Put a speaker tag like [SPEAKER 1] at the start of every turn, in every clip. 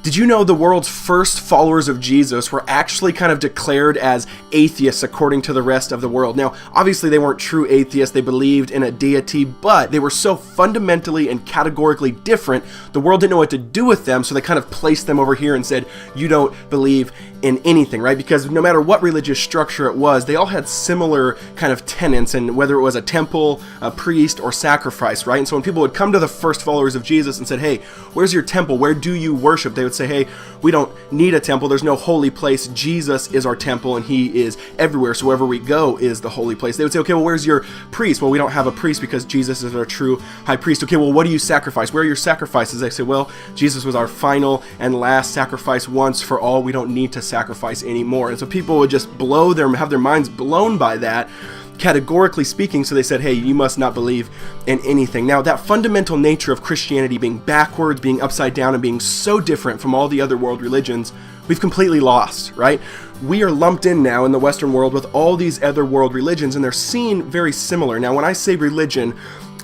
[SPEAKER 1] Did you know the world's first followers of Jesus were actually kind of declared as atheists according to the rest of the world? Now, obviously they weren't true atheists, they believed in a deity, but they were so fundamentally and categorically different, the world didn't know what to do with them, so they kind of placed them over here and said, you don't believe in anything, right? Because no matter what religious structure it was, they all had similar kind of tenets, and whether it was a temple, a priest, or sacrifice, right? And so when people would come to the first followers of Jesus and said, hey, where's your temple? Where do you worship? They would say, hey, we don't need a temple. There's no holy place. Jesus is our temple, and he is everywhere. So wherever we go is the holy place. They would say, okay, well, where's your priest? Well, we don't have a priest because Jesus is our true high priest. Okay, well, what do you sacrifice? Where are your sacrifices? They say, well, Jesus was our final and last sacrifice once for all. We don't need to sacrifice anymore. And so people would just have their minds blown by that, categorically speaking. So they said, hey, you must not believe in anything. Now, that fundamental nature of Christianity being backwards, being upside down, and being so different from all the other world religions, we've completely lost, right? We are lumped in now in the Western world with all these other world religions, and they're seen very similar. Now, when I say religion,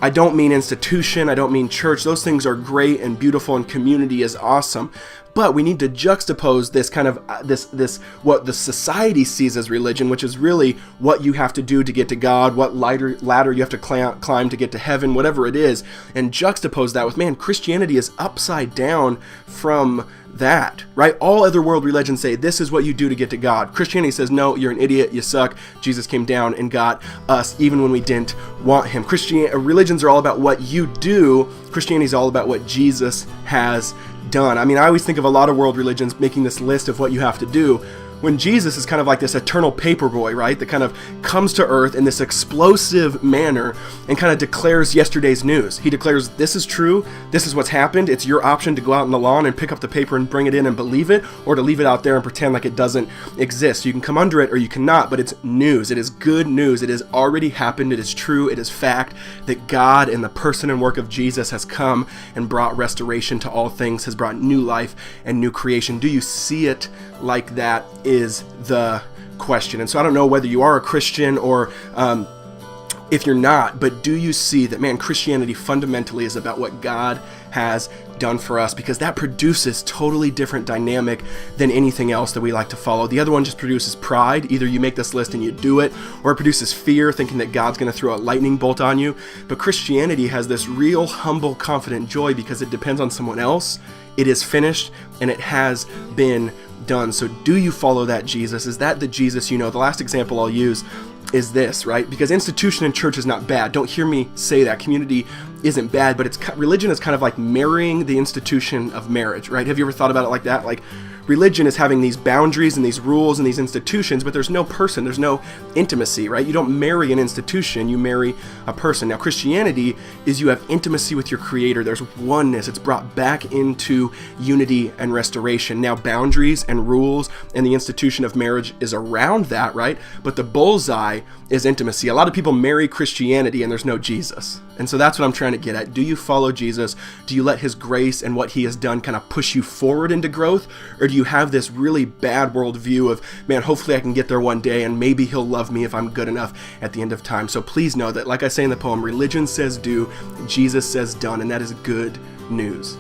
[SPEAKER 1] I don't mean institution, I don't mean church. Those things are great and beautiful, and community is awesome. But we need to juxtapose this kind of this what the society sees as religion, which is really what you have to do to get to God, what ladder you have to climb to get to heaven, whatever it is, and juxtapose that with, man, Christianity is upside down from that, right? All other world religions say this is what you do to get to God. Christianity says, no, you're an idiot, you suck. Jesus came down and got us even when we didn't want him. Religions are all about what you do. Christianity is all about what Jesus has done. I mean, I always think of a lot of world religions making this list of what you have to do, when Jesus is kind of like this eternal paperboy, right? That kind of comes to earth in this explosive manner and kind of declares yesterday's news. He declares, this is true, this is what's happened, it's your option to go out in the lawn and pick up the paper and bring it in and believe it, or to leave it out there and pretend like it doesn't exist. You can come under it or you cannot, but it's news. It is good news. It has already happened. It is true. It is fact that God in the person and work of Jesus has come and brought restoration to all things, has brought new life and new creation. Do you see it like that is the question. And so I don't know whether you are a Christian or if you're not, but do you see that, man, Christianity fundamentally is about what God has done for us, because that produces totally different dynamic than anything else that we like to follow. The other one just produces pride. Either you make this list and you do it, or it produces fear, thinking that God's going to throw a lightning bolt on you. But Christianity has this real, humble, confident joy because it depends on someone else. It is finished and it has been done. So do you follow that Jesus? Is that the Jesus you know? The last example I'll use is this, right? Because institution and church is not bad. Don't hear me say that. Community isn't bad, but religion is kind of like marrying the institution of marriage, right? Have you ever thought about it like that? Like, religion is having these boundaries and these rules and these institutions, but there's no person, there's no intimacy, right? You don't marry an institution, you marry a person. Now, Christianity is you have intimacy with your Creator. There's oneness. It's brought back into unity and restoration. Now, boundaries and rules and the institution of marriage is around that, right? But the bullseye is intimacy. A lot of people marry Christianity and there's no Jesus. And so that's what I'm trying to get at. Do you follow Jesus? Do you let his grace and what he has done kind of push you forward into growth? Or do you have this really bad worldview of, man, hopefully I can get there one day and maybe he'll love me if I'm good enough at the end of time? So please know that, like I say in the poem, religion says do, Jesus says done, and that is good news.